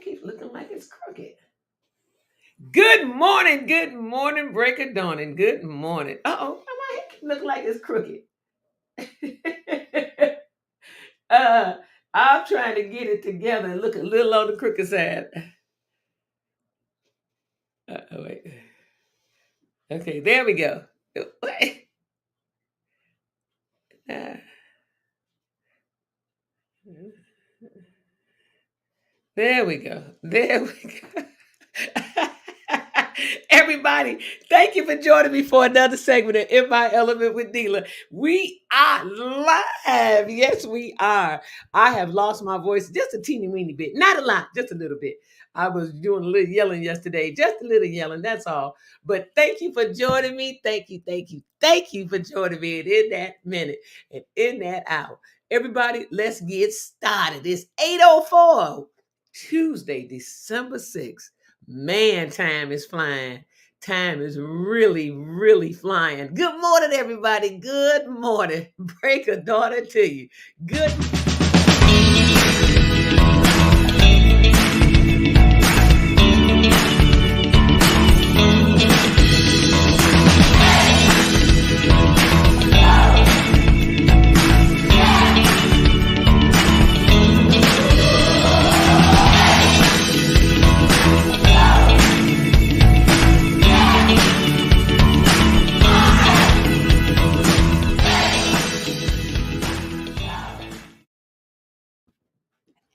keeps looking like it's crooked. Good morning, break of dawn, and good morning. Uh-oh, my head keep looking like it's crooked. uh, I'm trying to get it together and look a little on the crooked side. Wait. Okay, there we go. Wait. There we go. There we go. Everybody, thank you for joining me for another segment of In My Element with Dealer. We are live. Yes, we are. I have lost my voice just a teeny weeny bit. Not a lot, just a little bit. I was doing a little yelling yesterday, just a little yelling, that's all. But thank you for joining me. Thank you for joining me in that minute and in that hour. Everybody, let's get started. It's 8:04. Tuesday, December 6th. Man, time is flying. Time is really, really flying. Good morning, everybody. Good morning. Break a daughter to you. Good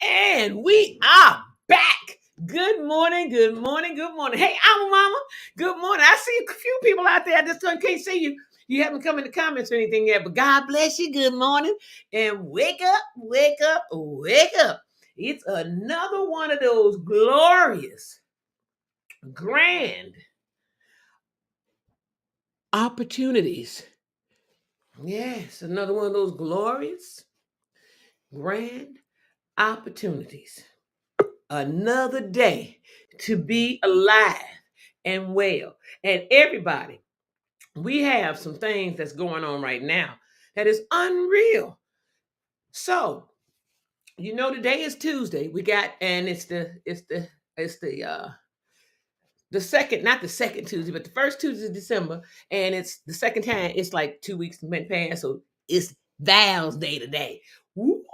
And we are back. Good morning, good morning, good morning. Hey, I'm Mama. Good morning. I see a few people out there. I just can't see you. You haven't come in the comments or anything yet, but God bless you. Good morning. And wake up, wake up, wake up. It's another one of those glorious, grand opportunities. Yes, another one of those glorious, grand opportunities. Another day to be alive and well. And everybody, we have some things that's going on right now that is unreal. So, today is Tuesday. We got, and it's the second, not the second Tuesday, but the first Tuesday of December, and it's the second time. It's like 2 weeks went past, so it's Val's Day today. Woo!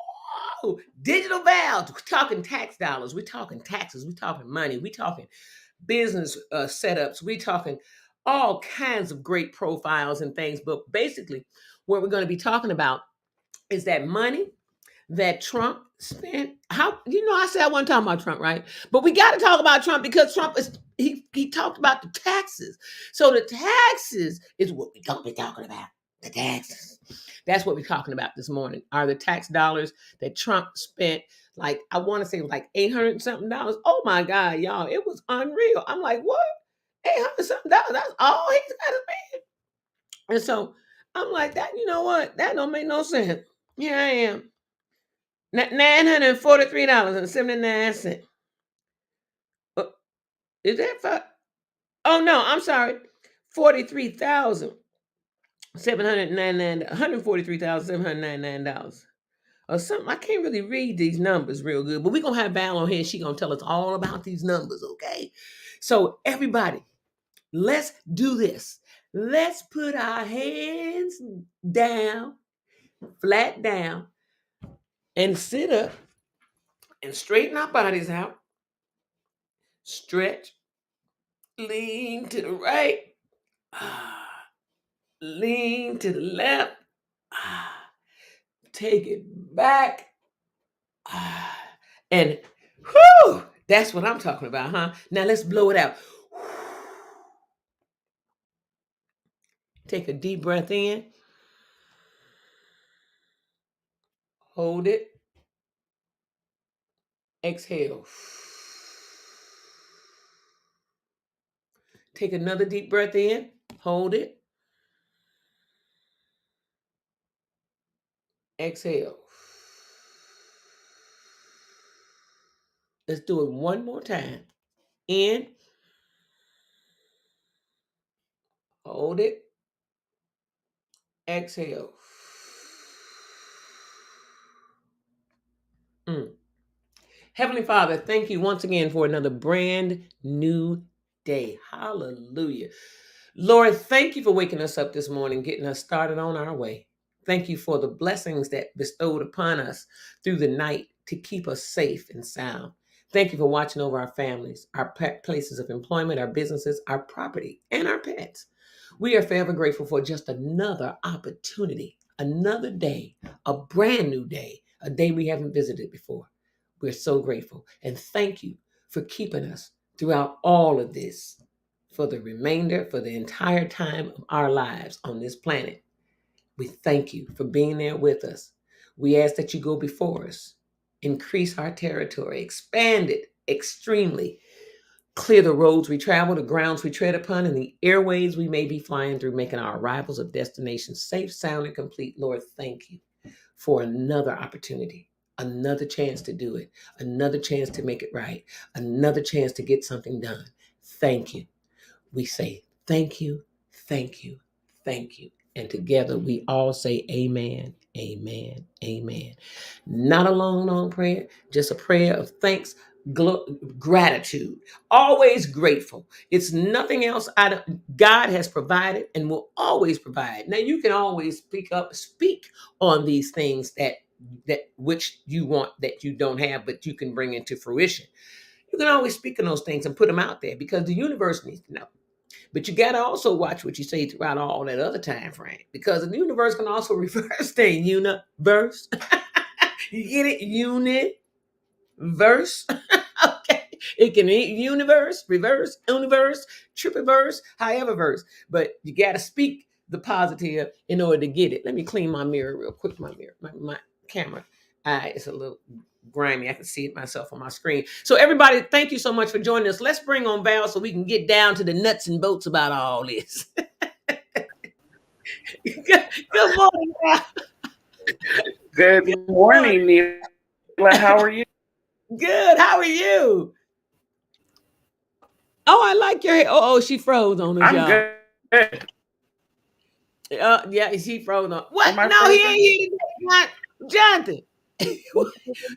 Digital Val. We're talking tax dollars. We're talking taxes. We're talking money. We're talking business setups. We're talking all kinds of great profiles and things. But basically, what we're going to be talking about is that money that Trump spent. I said I wasn't talking about Trump, right? But we got to talk about Trump because Trump is he talked about the taxes. So the taxes is what we're going to be talking about. The taxes. That's what we're talking about this morning. Are the tax dollars that Trump spent? Like, I want to say like $800 something. Oh my God, y'all. It was unreal. I'm like, what? $800 something. That's all he's got to spend. And so I'm like, that, you know what? That don't make no sense. Here I am. $943.79. Is that for? Oh no, I'm sorry. 43,799. $143,799 or something. I can't really read these numbers real good, but we're gonna have Val on here. She gonna tell us all about these numbers, okay? So everybody, let's do this. Let's put our hands down, flat down, and sit up and straighten our bodies out. Stretch, lean to the right, lean to the left, take it back, and whew, that's what I'm talking about, huh? Now let's blow it out. Take a deep breath in. Hold it. Exhale. Take another deep breath in. Hold it. Exhale. Let's do it one more time. In. Hold it. Exhale. Heavenly Father, thank you once again for another brand new day. Hallelujah. Lord, thank you for waking us up this morning, getting us started on our way. Thank you for the blessings that bestowed upon us through the night to keep us safe and sound. Thank you for watching over our families, our places of employment, our businesses, our property, and our pets. We are forever grateful for just another opportunity, another day, a brand new day, a day we haven't visited before. We're so grateful. And thank you for keeping us throughout all of this for the remainder, for the entire time of our lives on this planet. We thank you for being there with us. We ask that you go before us, increase our territory, expand it extremely, clear the roads we travel, the grounds we tread upon, and the airways we may be flying through, making our arrivals of destination safe, sound, and complete. Lord, thank you for another opportunity, another chance to do it, another chance to make it right, another chance to get something done. Thank you. We say thank you, thank you, thank you. And together we all say amen, amen, amen. Not a long, long prayer, just a prayer of thanks, gratitude, always grateful. It's nothing else. God has provided and will always provide. Now you can always speak on these things that which you want that you don't have, but you can bring into fruition. You can always speak on those things and put them out there because the universe needs to know. But you got to also watch what you say throughout all that other time frame because the universe can also reverse things. Universe. You get it? Universe. Okay. It can be universe, reverse, universe, tripiverse, however verse. But you got to speak the positive in order to get it. Let me clean my mirror real quick. My mirror, my camera. It's a little grimy. I can see it myself on my screen. So everybody, thank you so much for joining us. Let's bring on Val so we can get down to the nuts and bolts about all this. Good morning, Val. Good morning, Neela. How are you? Good. How are you? Oh, I like your hair. Oh, she froze on us, I'm y'all. good. Yeah, she froze on. What? Am I No, he frozen? ain't here today. Not Jonathan.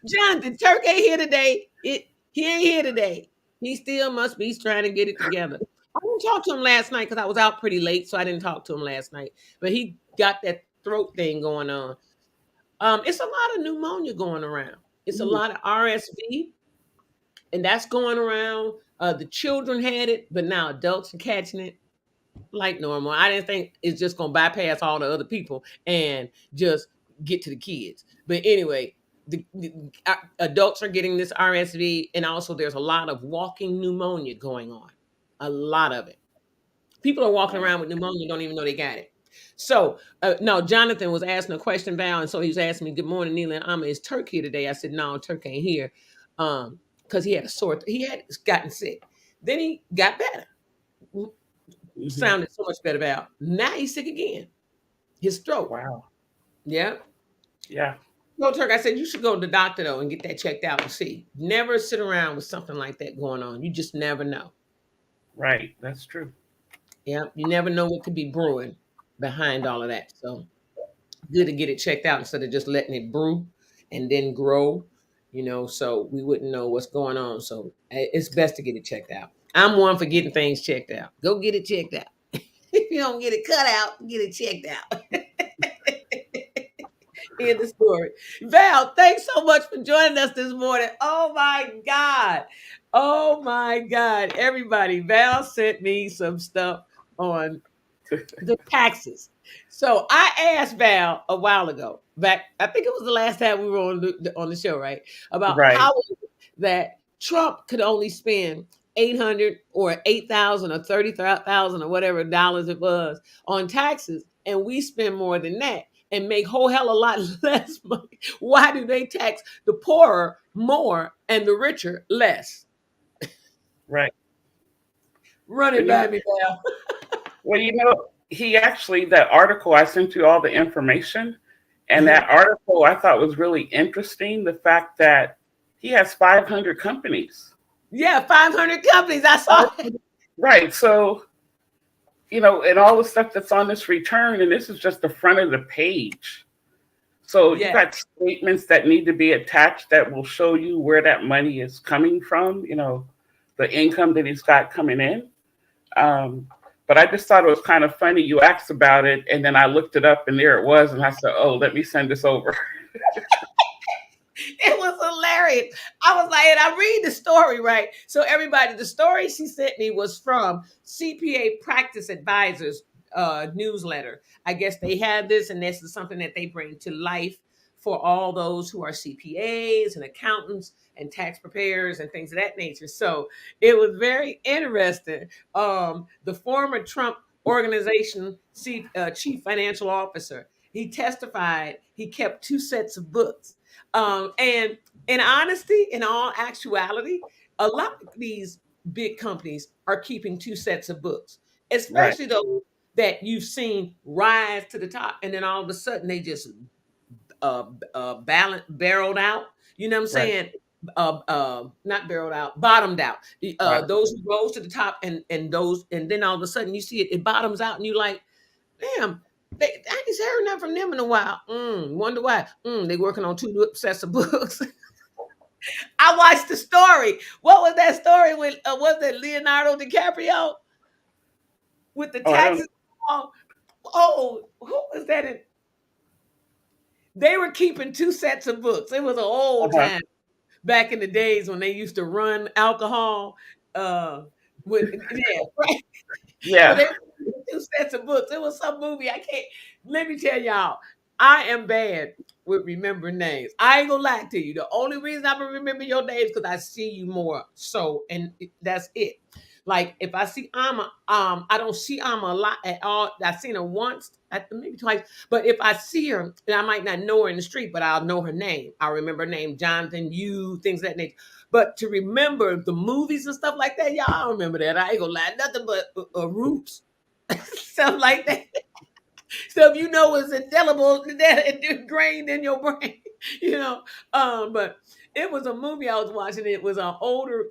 Jonathan, Turk ain't here today. He ain't here today. He still must be trying to get it together. I didn't talk to him last night because I was out pretty late, so I didn't talk to him last night. But he got that throat thing going on. It's a lot of pneumonia going around. It's a lot of RSV, and that's going around. The children had it, but now adults are catching it like normal. I didn't think it's just gonna bypass all the other people and just get to the kids. But anyway, the adults are getting this RSV, and also there's a lot of walking pneumonia going on. A lot of it. People are walking around with pneumonia, don't even know they got it. So, no, Jonathan was asking a question, Val, and so he was asking me, "Good morning, Neela and Amma. Is Turk here today?" I said, "No, Turk ain't here, because he had a sore. He had gotten sick. Then he got better. Sounded so much better, Val. Now he's sick again. His throat. Wow. Yeah. Yeah. No, Turk, I said you should go to the doctor though and get that checked out and see. Never sit around with something like that going on. You just never know. Right. That's true. Yeah. You never know what could be brewing behind all of that. So good to get it checked out instead of just letting it brew and then grow, so we wouldn't know what's going on. So it's best to get it checked out. I'm one for getting things checked out. Go get it checked out. If you don't get it cut out, get it checked out. In the story. Val, thanks so much for joining us this morning. Oh my God. Oh my God. Everybody, Val sent me some stuff on the taxes. So I asked Val a while ago, back, I think it was the last time we were on the show, right? About Right. how is it that Trump could only spend 800 or 8,000 or 30,000 or whatever dollars it was on taxes, and we spend more than that and make whole hell a lot less money. Why do they tax the poorer more and the richer less? Right. Run it And by me, Val. well, he actually, that article, I sent you all the information. And Uh-huh. that article I thought was really interesting. The fact that he has 500 companies. Yeah, 500 companies. I saw it. Right. So, and all the stuff that's on this return, and this is just the front of the page. So you Yes. got statements that need to be attached that will show you where that money is coming from, the income that he's got coming in. Um, but I just thought it was kind of funny. You asked about it, and then I looked it up, and there it was. And I said, oh, let me send this over. It was hilarious. I was like, and I read the story, right? So everybody, the story she sent me was from CPA Practice Advisors newsletter. I guess they have this, and this is something that they bring to life for all those who are CPAs and accountants and tax preparers and things of that nature. So it was very interesting. The former Trump organization chief financial officer, he testified he kept two sets of books, and in honesty, in all actuality, a lot of these big companies are keeping two sets of books, Right, especially those that you've seen rise to the top, and then all of a sudden they just barreled out. You know what I'm right, saying? Not barreled out, bottomed out. right. Those who rose to the top, and those, and then all of a sudden you see it bottoms out, and you like, damn, I ain't heard nothing from them in a while. Wonder why. They working on two sets of books. I watched the story. What was that story with? Was it Leonardo DiCaprio with the Oh, I don't. taxes? Oh, who was that? They were keeping two sets of books. It was an old Uh-huh. time back in the days when they used to run alcohol. With yeah, right. So Yeah. they were two sets of books. It was some movie. I can't. Let me tell y'all, I am bad with remembering names. I ain't gonna lie to you. The only reason I can remember your names because I see you more. So, and that's it. Like if I see Amma, I don't see Amma a lot at all. I've seen her once, maybe twice. But if I see her, and I might not know her in the street, but I'll know her name. I'll remember her name, Jonathan, you, things of that nature. But to remember the movies and stuff like that, y'all, I don't remember that. I ain't gonna lie, nothing but roots, stuff like that. Stuff you know is indelible, that ingrained in your brain, you know. But it was a movie I was watching. It was an older,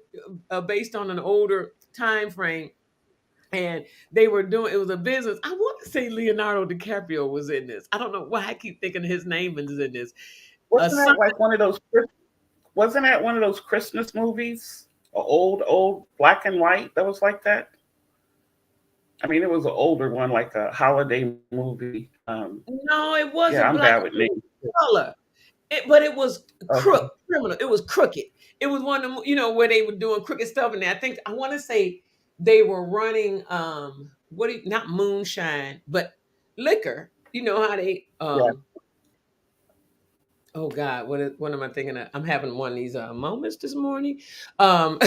based on an older time frame, and they were doing. It was a business. I want to say Leonardo DiCaprio was in this. I don't know why I keep thinking his name is in this. Wasn't Some that like one of those? Wasn't that one of those Christmas movies? A old black and white that was like that. I mean, it was an older one, like a holiday movie. No, it Yeah, wasn't I'm black bad and with white names. color. But it was Okay. criminal. It was crooked. It was one of them, where they were doing crooked stuff. And I think I want to say they were running not moonshine, but liquor. You know how they Yeah. oh God, what am I thinking of? I'm having one of these moments this morning. Um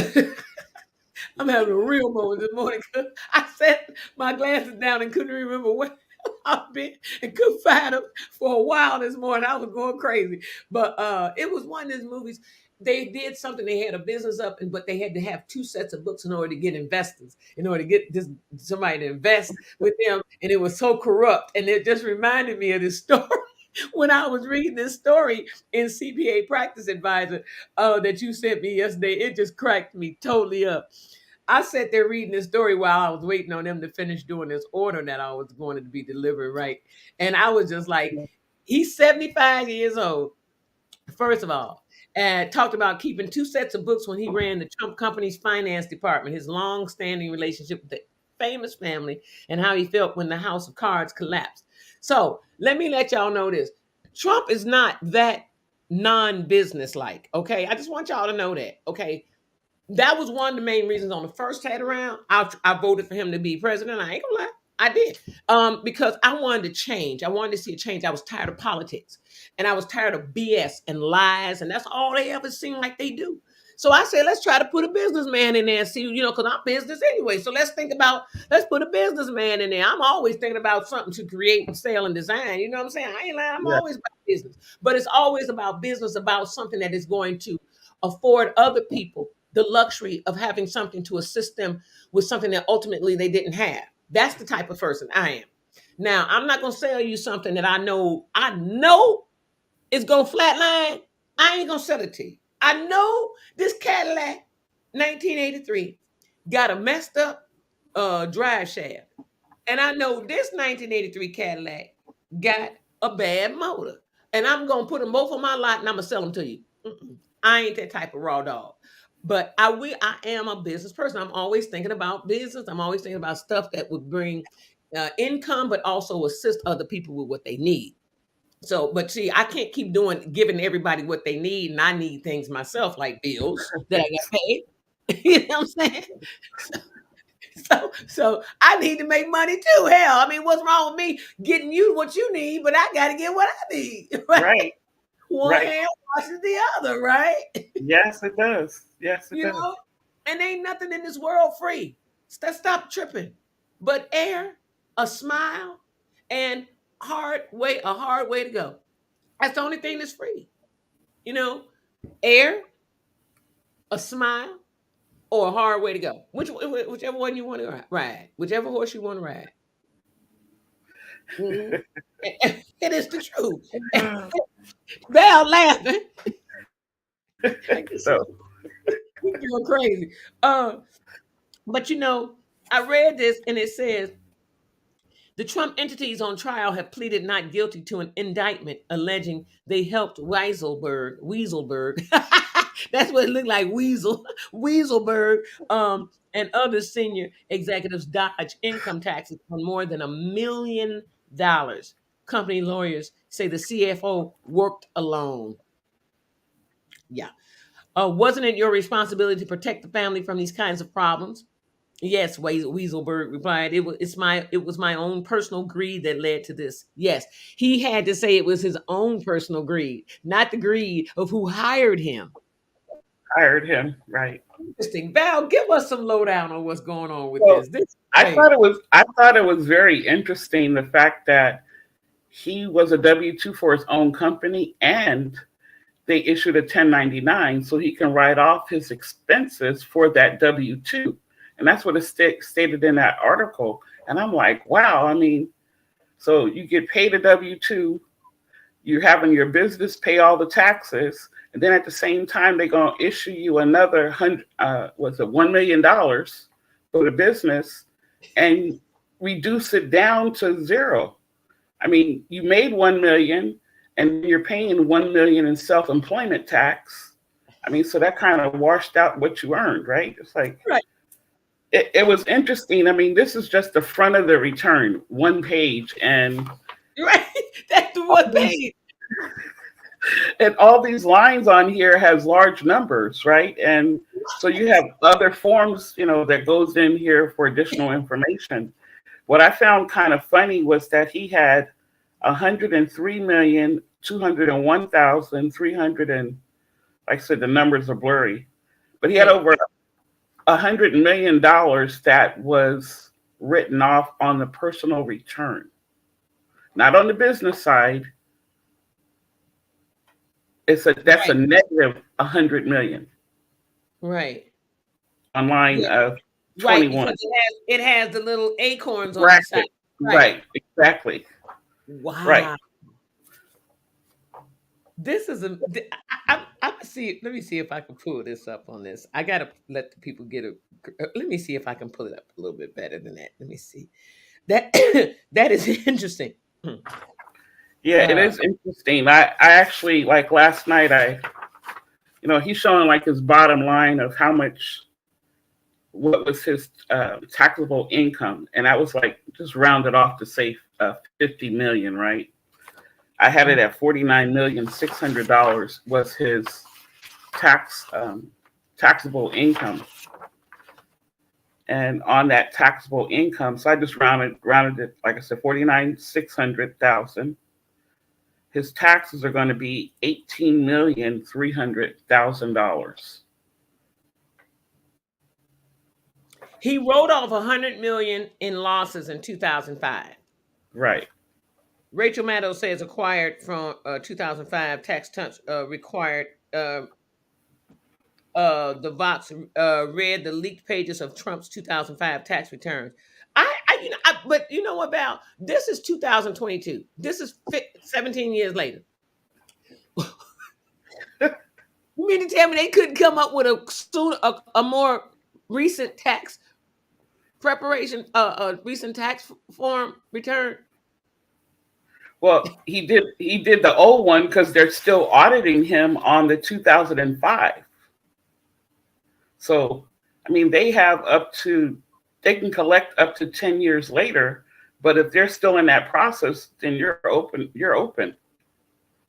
I'm having a real moment this morning. 'Cause I set my glasses down and couldn't remember where I've been and couldn't find them for a while this morning. I was going crazy. But it was one of those movies. They did something, they had a business up, but they had to have two sets of books in order to get investors, in order to get somebody to invest with them. And it was so corrupt. And it just reminded me of this story. When I was reading this story in CPA Practice Advisor that you sent me yesterday, it just cracked me totally up. I sat there reading this story while I was waiting on them to finish doing this order that I was going to be delivered, right? And I was just like, he's 75 years old, first of all, and talked about keeping two sets of books when he ran the Trump company's finance department, his long-standing relationship with the famous family, and how he felt when the House of Cards collapsed. So let me let y'all know this. Trump is not that non-business like, okay? I just want y'all to know that, okay? That was one of the main reasons on the first head around. I voted for him to be president. I ain't gonna lie. I did. Because I wanted to change. I wanted to see a change. I was tired of politics. And I was tired of BS and lies. And that's all they ever seem like they do. So I said, let's try to put a businessman in there and see, because I'm business anyway. So let's put a businessman in there. I'm always thinking about something to create and sell and design. You know what I'm saying? I ain't lying. I'm Yeah. always about business. But it's always about business, about something that is going to afford other people the luxury of having something to assist them with something that ultimately they didn't have. That's the type of person I am. Now, I'm not going to sell you something that I know is going to flatline. I ain't going to sell it to you. I know this Cadillac 1983 got a messed up drive shaft. And I know this 1983 Cadillac got a bad motor. and I'm gonna put them both on my lot and I'm gonna sell them to you. Mm-mm. I ain't that type of raw dog. But I am a business person. I'm always thinking about business. I'm always thinking about stuff that would bring income, but also assist other people with what they need. So, but see, I can't keep giving everybody what they need, and I need things myself, like bills that I got paid. You know what I'm saying? So I need to make money too. Hell, I mean, what's wrong with me getting you what you need, but I got to get what I need. Right? Right. One Right. hand washes the other, right? Yes, it does. Yes, it You does. know, and ain't nothing in this world free. Stop tripping. But air, a smile, and a hard way to go. That's the only thing that's free. You know, air, a smile, or a hard way to go. Whichever one you want to ride, whichever horse you want to ride. Mhm. It is the truth. Val laughing. So You're going crazy. But you know, I read this and it says the Trump entities on trial have pleaded not guilty to an indictment alleging they helped Weaselberg. That's what it looked like, Weaselberg, and other senior executives dodge income taxes on more than $1 million. Company lawyers say the CFO worked alone. Yeah. Wasn't it your responsibility to protect the family from these kinds of problems? Yes, Weaselberg replied. It was my own personal greed that led to this. Yes, he had to say it was his own personal greed, not the greed of who hired him. hired him. Right. Interesting. Val, give us some lowdown on what's going on with So this. This is I crazy. thought it was very interesting the fact that he was a W-2 for his own company and they issued a 1099 so he can write off his expenses for that W-2. And that's what it stated in that article. And I'm like, wow, I mean, so you get paid a W-2, you're having your business pay all the taxes, and then at the same time, they're going to issue you another $1 million for the business and reduce it down to zero. I mean, you made 1 million and you're paying 1 million in self-employment tax. I mean, so that kind of washed out what you earned, right? It's like, Right. it was interesting. I mean, this is just the front of the return, one page, and Right. That's the one thing. all these lines on here has large numbers, right? And so you have other forms, that goes in here for additional information. What I found kind of funny was that he had 103,201,300 and, like I said, the numbers are blurry, but he had over $100 million that was written off on the personal return, not on the business side. That's Right. a negative 100 million Right. on line Yeah. of Right. 21. Because it has the little acorns on the Bracket. side. Right. Exactly. Wow. Right. This is I'm see. Let me see if I can pull this up on this. I gotta let the people get a. Let me see if I can pull it up a little bit better than that. Let me see. That that is interesting. Yeah, it is interesting. I actually, like last night, he's showing like his bottom line of what was his taxable income, and I was like just rounded off to say 50 million, right? I had it at $49,600,000 was his taxable income, and on that taxable income, so I just rounded it, like I said, 49,600,000. His taxes are going to be $18,300,000. He wrote off $100 million in losses in 2005. Right. Rachel Maddow says acquired from 2005 tax required. The Vox read the leaked pages of Trump's 2005 tax returns. But you know what, Val? This is 2022. This is 17 years later. You mean to tell me they couldn't come up with a more recent tax preparation, recent tax form return? Well, he did the old one because they're still auditing him on the 2005. So, I mean, they can collect up to 10 years later, but if they're still in that process, then you're open. You're open.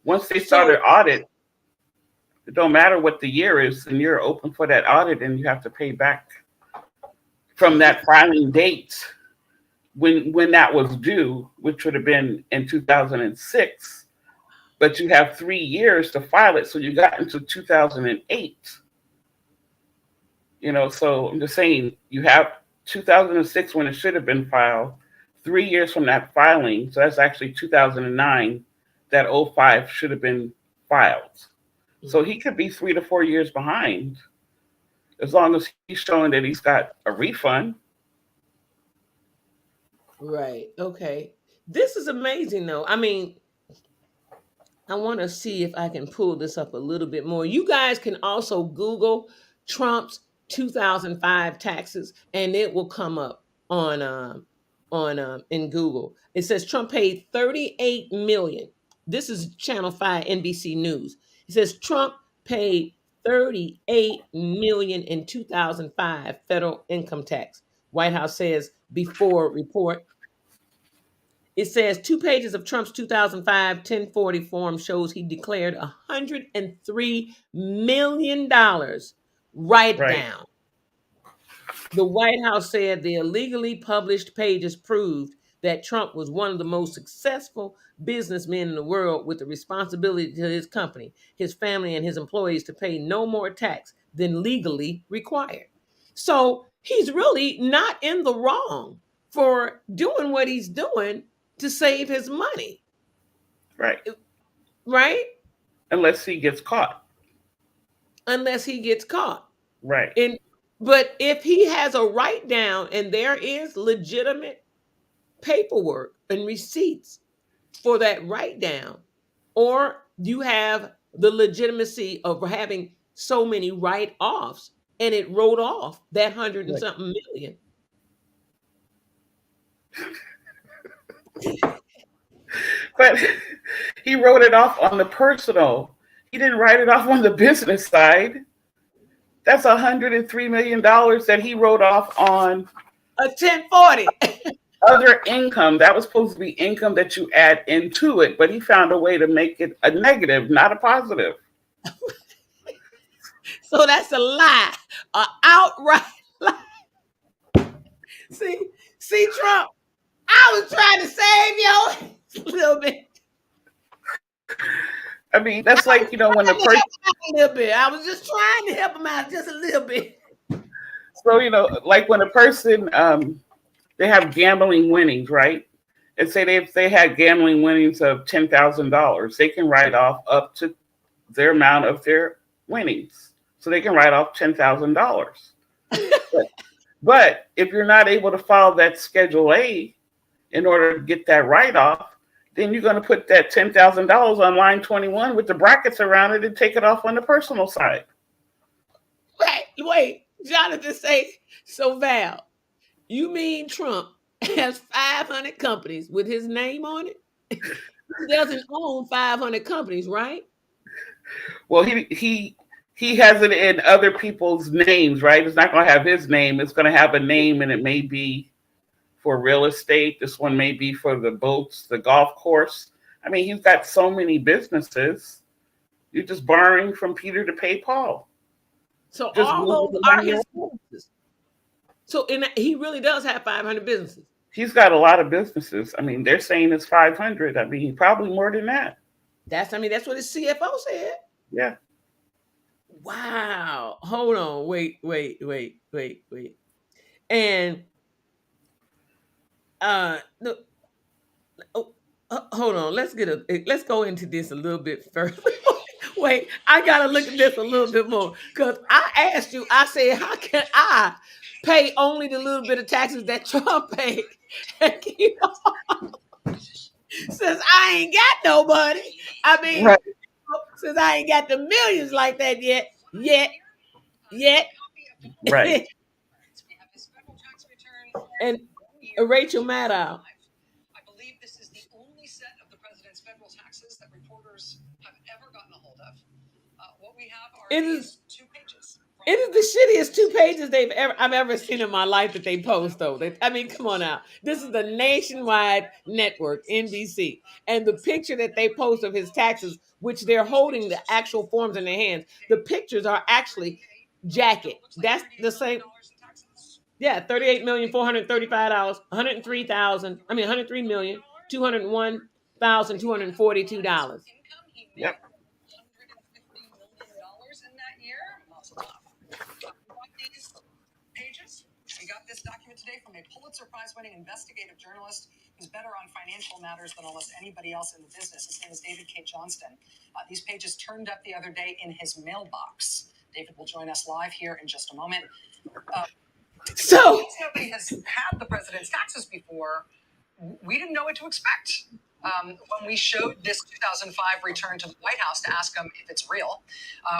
Once they start So an audit, it don't matter what the year is, and you're open for that audit, and you have to pay back from that filing date when that was due, which would have been in 2006. But you have 3 years to file it, so you got into 2008. So I'm just saying you have 2006 when it should have been filed, 3 years from that filing, so that's actually 2009, that '05 should have been filed. So he could be 3 to 4 years behind as long as he's showing that he's got a refund. right, okay. This is amazing, though. I mean, I want to see if I can pull this up a little bit more. You guys can also Google Trump's 2005 taxes, and it will come up on in Google. It says Trump paid 38 million. This is Channel 5 NBC News. It says Trump paid 38 million in 2005 federal income tax. White House says before report. It says 2 pages of Trump's 2005 1040 form shows he declared $103 million write Right. down. The White House said the illegally published pages proved that Trump was one of the most successful businessmen in the world with the responsibility to his company, his family, and his employees to pay no more tax than legally required. So he's really not in the wrong for doing what he's doing to save his money, Right. right? Unless he gets caught. Unless he gets caught. Right. But if he has a write down and there is legitimate paperwork and receipts for that write down, or you have the legitimacy of having so many write offs and it wrote off that hundred and Right. something million. But he wrote it off on the personal. He didn't write it off on the business side. That's $103 million that he wrote off on A 1040. other income. That was supposed to be income that you add into it, but he found a way to make it a negative, not a positive. So that's a lie, an outright lie. See, Trump, I was trying to save you a little bit. I mean, that's like, when the person, A little bit. I was just trying to help him out just a little bit. so, like when a person, they have gambling winnings, right? And say if they had gambling winnings of $10,000, they can write off up to their amount of their winnings. So they can write off $10,000. But if you're not able to file that Schedule A in order to get that write-off, then you're going to put that $10,000 on line 21 with the brackets around it and take it off on the personal side. Wait, Jonathan say, so Val, you mean Trump has 500 companies with his name on it? He doesn't own 500 companies, right? Well, he has it in other people's names, right? It's not going to have his name. It's going to have a name, and it may be for real estate. This one may be for the boats, the golf course. I mean, he's got so many businesses. You're just borrowing from Peter to pay Paul. So Just all moving those the are money his around. businesses. So he really does have 500 businesses. He's got a lot of businesses. I mean, they're saying it's 500. I mean, probably more than that. That's what his CFO said. Yeah. Wow. Hold on. Wait. And no, hold on. Let's go into this a little bit further. Wait, I gotta look at this a little bit more because I asked you. I said, how can I pay only the little bit of taxes that Trump paid? Since I ain't got nobody. I mean, Right. since I ain't got the millions like that yet. Right. And Rachel Maddow. It is 2 pages I've ever seen in my life that they post though. I mean, come on now. This is the nationwide network, NBC. And the picture that they post of his taxes, which they're holding the actual forms in their hands, the pictures are actually jacket. That's the same. Yeah, $38,435, $103,201,242. Yep. We got this document today from a Pulitzer Prize-winning investigative journalist who's better on financial matters than almost anybody else in the business. His name is David K. Johnston. These pages turned up the other day in his mailbox. David will join us live here in just a moment. So since nobody has had the president's taxes before, we didn't know what to expect. When we showed this 2005 return to the White House to ask them if it's real,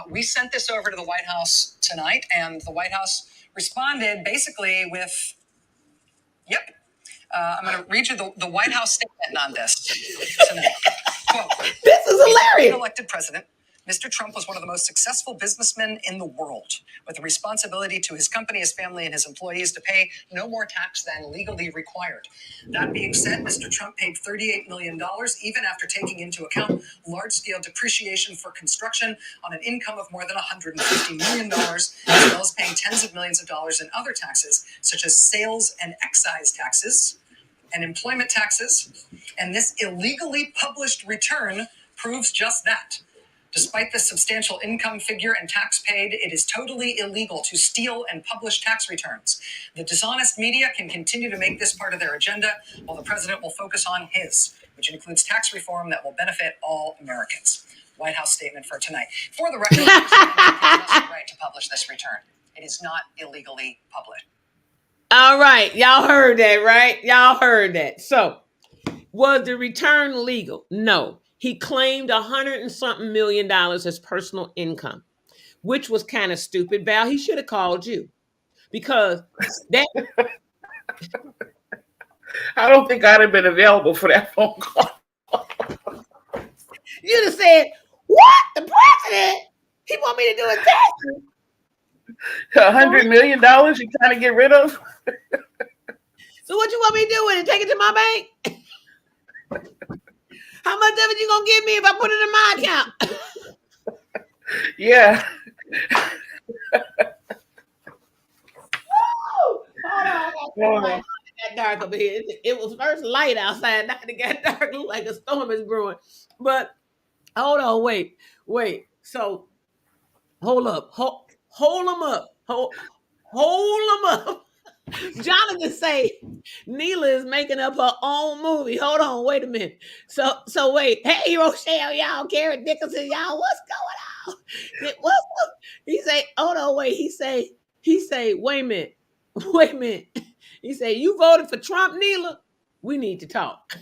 we sent this over to the White House tonight, and the White House responded basically with, yep. I'm going to read you the White House statement on this tonight. Quote, this is hilarious. Elected president, Mr. Trump was one of the most successful businessmen in the world, with a responsibility to his company, his family, and his employees to pay no more tax than legally required. That being said, Mr. Trump paid $38 million, even after taking into account large-scale depreciation for construction on an income of more than $150 million, as well as paying tens of millions of dollars in other taxes, such as sales and excise taxes and employment taxes. And this illegally published return proves just that. Despite the substantial income figure and tax paid, it is totally illegal to steal and publish tax returns. The dishonest media can continue to make this part of their agenda, while the president will focus on his, which includes tax reform that will benefit all Americans. White House statement for tonight. For the record, the president has the right to publish this return. It is not illegally published. All right. Y'all heard that, right? Y'all heard that. So, was the return legal? No. He claimed $100 and something million as personal income, which was kind of stupid. Val, he should have called you because that. I don't think I'd have been available for that phone call. You'd have said, "What? The president? He want me to do a tax? $100 million you trying to get rid of? So what you want me to do with it? Take it to my bank? How much of it you gonna give me if I put it in my account?" Yeah. Hold on, it got dark over here. It was first light outside, now it got dark. It looked like a storm is brewing. But hold on, wait. So hold up, hold them up, hold them up. Jonathan say Neela is making up her own movie. Hold on, wait a minute. So wait. Hey, Rochelle, y'all, Karen Dickinson, y'all, what's going on? He say, hold on, wait. He say, wait a minute. He say, you voted for Trump, Neela? We need to talk.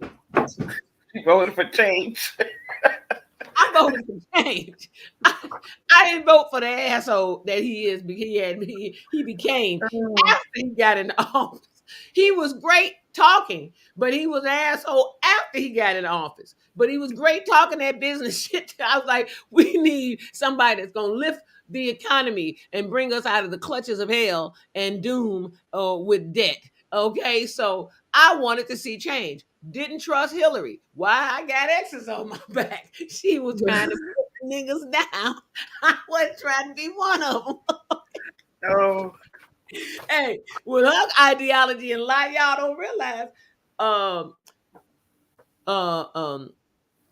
You voted for change. I voted for change. I didn't vote for the asshole that he is. He became after he got in office. He was great talking, but he was an asshole after he got in office. But he was great talking that business shit. I was like, we need somebody that's going to lift the economy and bring us out of the clutches of hell and doom with debt. Okay, so I wanted to see change. Didn't trust Hillary. Why? I got X's on my back. She was trying to put niggas down. I wasn't trying to be one of them. Oh. Hey, with her ideology, and a lot of y'all don't realize,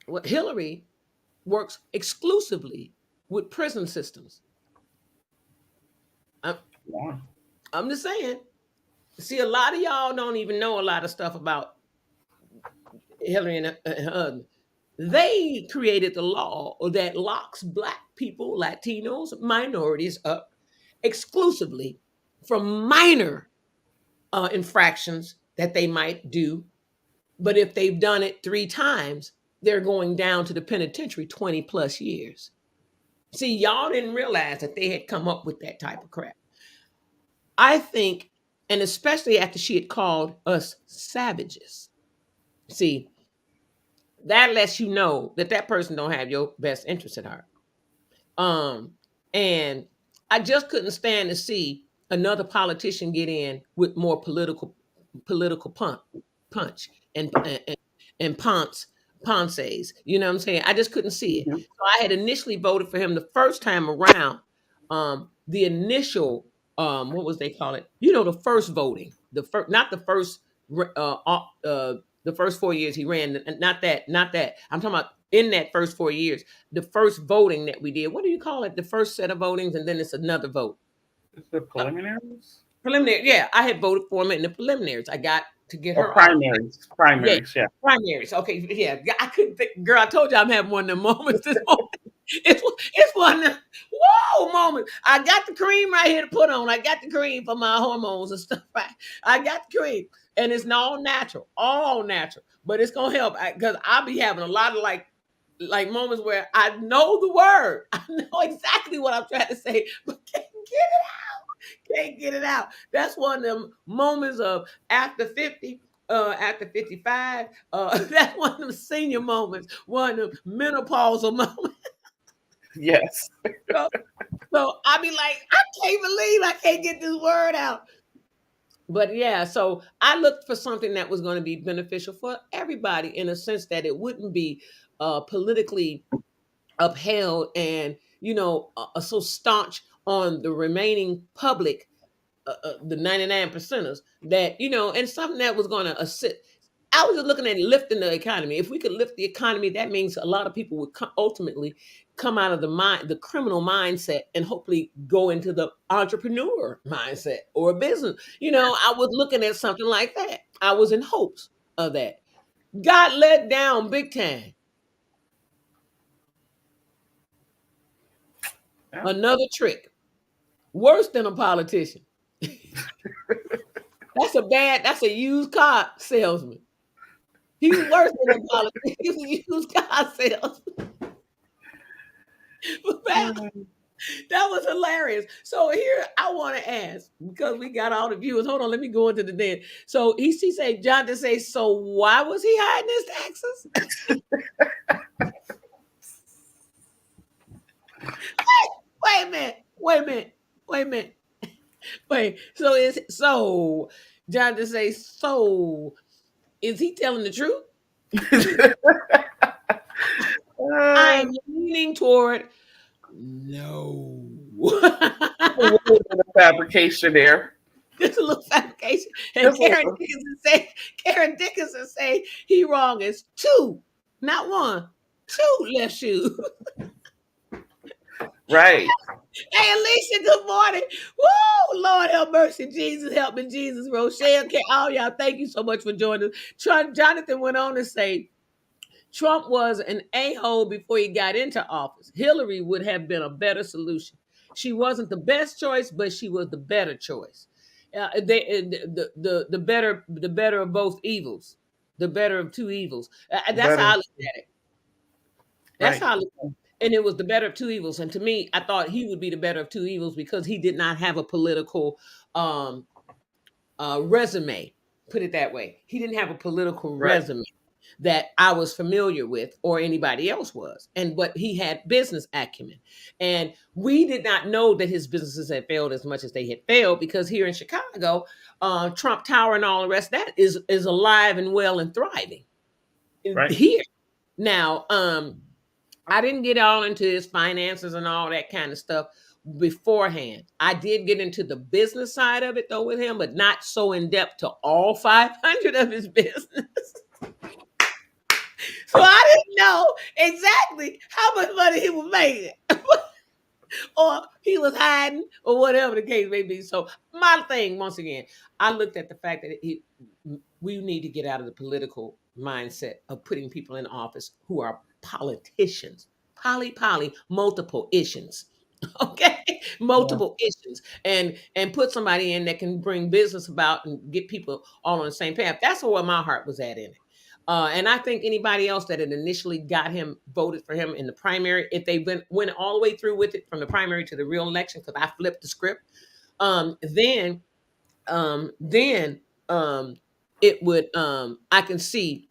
what Hillary works exclusively with prison systems. I'm just saying. See, a lot of y'all don't even know a lot of stuff about Hillary and her husband. They created the law that locks Black people, Latinos, minorities up exclusively from minor infractions that they might do. But if they've done it 3 times, they're going down to the penitentiary 20 plus years. See, y'all didn't realize that they had come up with that type of crap. I think, and especially after she had called us savages. See, that lets you know that person don't have your best interest at heart. And I just couldn't stand to see another politician get in with more political punch and ponces. You know what I'm saying? I just couldn't see it. Mhm. So I had initially voted for him the first time around. The initial what was they call it? You know, the first voting, the first, not the first the first 4 years he ran, not that. I'm talking about in that first 4 years, the first voting that we did. What do you call it? The first set of votings, and then it's another vote. Is it Uh, preliminaries Preliminary, yeah. I had voted for him in the preliminaries. I got to get or her off. primaries? Yeah, Primaries, yeah. primaries. Okay, yeah. I couldn't think, girl. I told you I'm having one of them moments this morning. It's one of them whoa moments. I got the cream right here to put on. I got the cream for my hormones and stuff. Right. I got the cream, and it's all natural. But it's gonna help because I'll be having a lot of like moments where I know the word, I know exactly what I'm trying to say, but can't get it out. That's one of them moments of after 50, after 55. That's one of them senior moments, one of them menopausal moments. Yes. So, so I be like, I can't believe I can't get this word out. But yeah, so I looked for something that was going to be beneficial for everybody in a sense that it wouldn't be politically upheld and so staunch on the remaining public, the 99 percenters, that and something that was going to assist. I was just looking at lifting the economy. If we could lift the economy, that means a lot of people would ultimately come out of the criminal mindset, and hopefully go into the entrepreneur mindset or a business. I was looking at something like that. I was in hopes of that. Got let down big time. Yeah. Another trick, worse than a politician. That's a used car salesman. He's worse than a politician. He's a used car salesman. That was hilarious. So here I want to ask, because we got all the viewers. Hold on, let me go into the den. So he said, John to say, so why was he hiding his taxes? Wait a minute. Wait. So John to say, so is he telling the truth? I'm leaning toward no. A little bit of fabrication there. Just a little fabrication. And Karen Dickinson say he wrong is two, not one, two left shoes. Right. Hey, Alicia, good morning. Woo, Lord have mercy. Jesus help me, Jesus. Rochelle, all y'all, thank you so much for joining us. Jonathan went on to say, Trump was an a-hole before he got into office. Hillary would have been a better solution. She wasn't the best choice, but she was the better choice. The better of both evils, the better of two evils. That's how I look at it. That's Right. how I look at it. And it was the better of two evils. And to me, I thought he would be the better of two evils because he did not have a political resume. Put it that way. He didn't have a political Right. resume that I was familiar with or anybody else was. But he had business acumen. And we did not know that his businesses had failed as much as they had failed, because here in Chicago, Trump Tower and all the rest of that is alive and well and thriving. Right. Here. Now, I didn't get all into his finances and all that kind of stuff beforehand. I did get into the business side of it though with him, but not so in depth to all 500 of his business. So I didn't know exactly how much money he was making, or he was hiding, or whatever the case may be. So my thing, once again, I looked at the fact that we need to get out of the political mindset of putting people in office who are politicians. Multiple issues. Okay, multiple issues, and put somebody in that can bring business about and get people all on the same path. That's where my heart was at in it. And I think anybody else that had initially got him, voted for him in the primary, if they went all the way through with it from the primary to the real election, because I flipped the script, then it would, I can see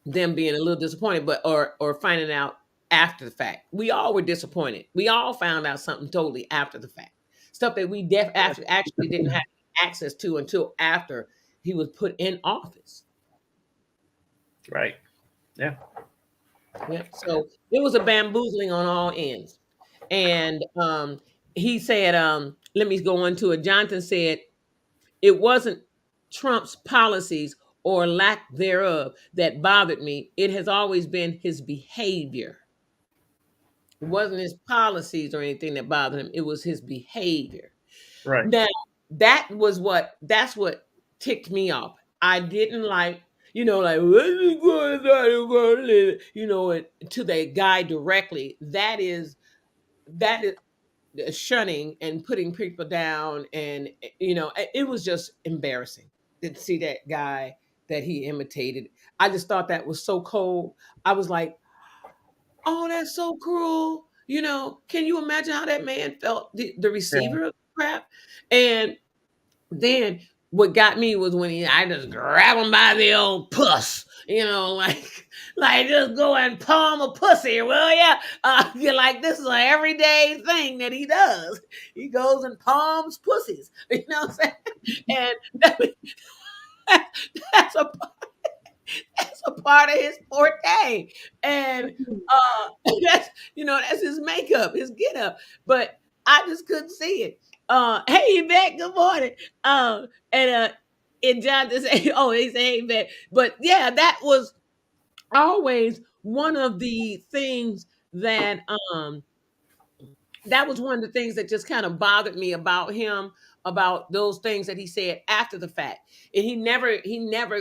them being a little disappointed, but or finding out after the fact. We all were disappointed. We all found out something totally after the fact. Stuff that we actually didn't have access to until after he was put in office. Right. Yeah. Yeah. So it was a bamboozling on all ends. And he said, let me go into it. Jonathan said it wasn't Trump's policies or lack thereof that bothered me. It has always been his behavior. It wasn't his policies or anything that bothered him. It was his behavior. Right. Now, that's what ticked me off. I didn't like, like, what is going on? To the guy directly. That is shunning and putting people down, and it was just embarrassing to see that guy that he imitated. I just thought that was so cold. I was like, oh, that's so cruel. Can you imagine how that man felt, the Yeah. receiver of the crap? And then what got me was when I just grab him by the old puss, like just go and palm a pussy. Well, yeah, you're like, this is an everyday thing that he does. He goes and palms pussies. You know what I'm saying? And that's a that's a part of his forte, and that's that's his makeup, his get up. But I just couldn't see it. Hey Yvette, good morning. And John just say, oh, he said hey Yvette. But yeah, that was always one of the things that was one of the things that just kind of bothered me about him, about those things that he said after the fact. And he never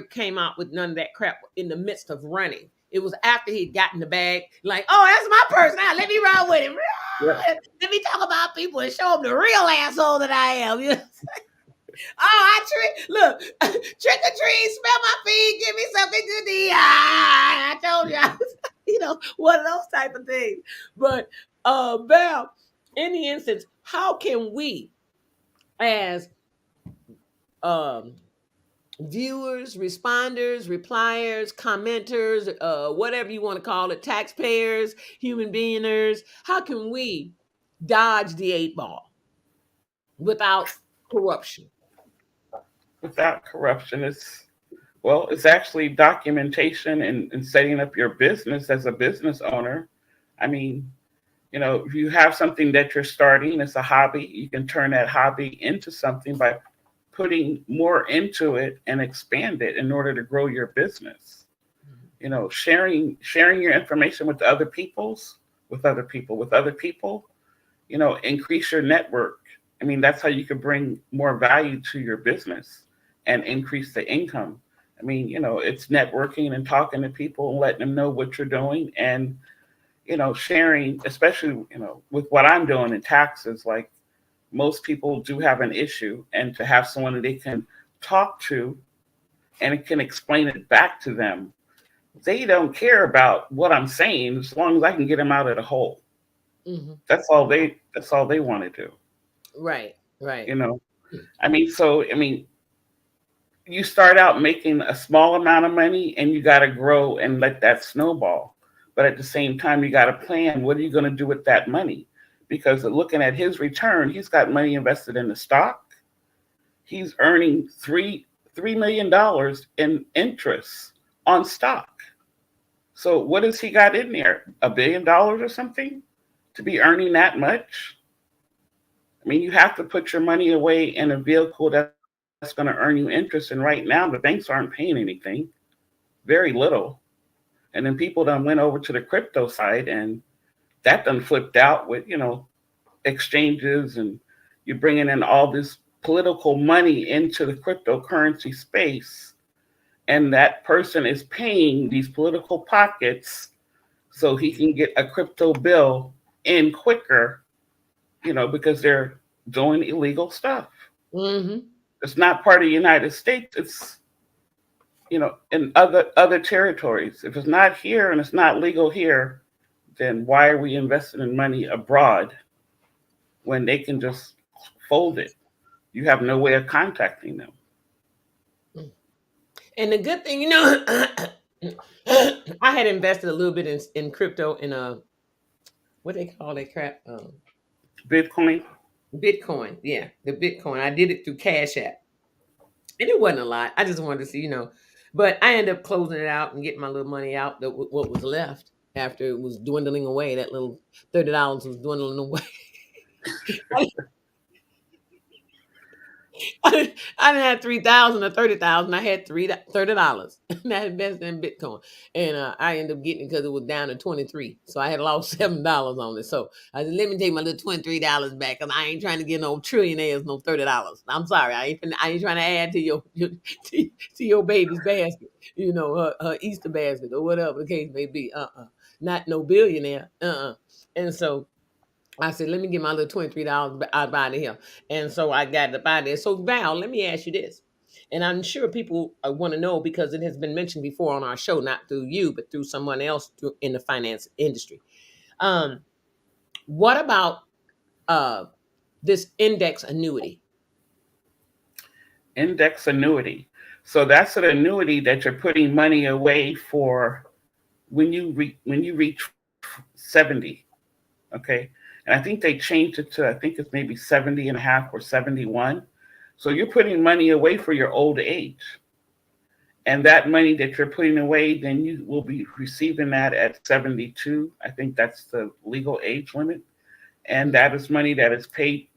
came out with none of that crap in the midst of running. It was after he'd gotten the bag, like, oh, that's my person. Now let me run with him. Yeah. Let me talk about people and show them the real asshole that I am. Oh, look, trick or treat, smell my feet, give me something good to eat. I told you, one of those type of things. But Val, in the instance, how can we, as viewers, responders, repliers, commenters, whatever you want to call it, taxpayers, human beings, how can we dodge the 8 ball without corruption? Without corruption, it's actually documentation and setting up your business as a business owner. I mean, if you have something that you're starting as a hobby, you can turn that hobby into something by putting more into it and expand it in order to grow your business. Sharing your information with other people, increase your network. I mean, that's how you can bring more value to your business and increase the income. I mean, it's networking and talking to people and letting them know what you're doing, and sharing, especially, with what I'm doing in taxes. Like, most people do have an issue, and to have someone that they can talk to and it can explain it back to them. They don't care about what I'm saying as long as I can get them out of the hole. Mm-hmm. That's all they want to do. Right. You start out making a small amount of money and you got to grow and let that snowball. But at the same time, you got to plan, what are you going to do with that money? Because looking at his return, he's got money invested in the stock. He's earning $3 million in interest on stock. So what has he got in there? $1 billion or something to be earning that much? I mean, you have to put your money away in a vehicle that's going to earn you interest. And right now, the banks aren't paying anything, very little. And then people done went over to the crypto side, and that done flipped out with, exchanges, and you're bringing in all this political money into the cryptocurrency space. And that person is paying these political pockets so he can get a crypto bill in quicker, because they're doing illegal stuff. Mm-hmm. It's not part of the United States. It's, in other territories. If it's not here and it's not legal here, then why are we investing in money abroad when they can just fold it? You have no way of contacting them. And the good thing, I had invested a little bit in crypto in a what they call that crap? Bitcoin. Bitcoin. Yeah, the Bitcoin. I did it through Cash App, and it wasn't a lot. I just wanted to see, but I ended up closing it out and getting my little money out. What was left after it was dwindling away. That little $30 was dwindling away. I didn't have 3,000 or 30,000. I had $30, and I invested in Bitcoin, and I ended up getting it because it was down to 23. So I had lost $7 on it. So I said, let me take my little $23 back, because I ain't trying to get no trillionaires no $30. I'm sorry, I ain't trying to add to to your baby's basket, her Easter basket or whatever the case may be. Not no billionaire. And so I said, let me get my little $23 out of here. And so I got it up out of there. So, Val, let me ask you this. And I'm sure people want to know, because it has been mentioned before on our show, not through you, but through someone else in the finance industry. What about this index annuity? Index annuity. So that's an annuity that you're putting money away for when you reach 70. Okay. And I think they changed it to, I think it's maybe 70 and a half or 71. So you're putting money away for your old age. And that money that you're putting away, then you will be receiving that at 72. I think that's the legal age limit. And that is money that is paid,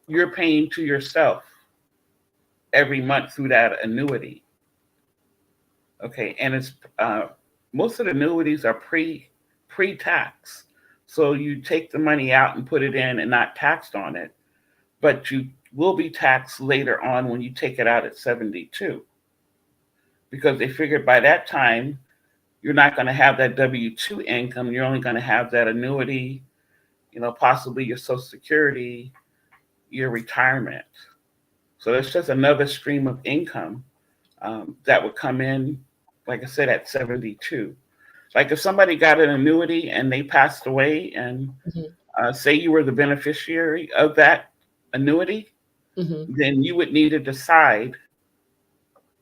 you're paying to yourself every month through that annuity. Okay. And it's most of the annuities are pre-tax. So you take the money out and put it in and not taxed on it, but you will be taxed later on when you take it out at 72, because they figured by that time you're not going to have that W-2 income. You're only going to have that annuity, possibly your Social Security, your retirement. So it's just another stream of income that would come in, like I said, at 72. Like if somebody got an annuity and they passed away, and say you were the beneficiary of that annuity, then you would need to decide,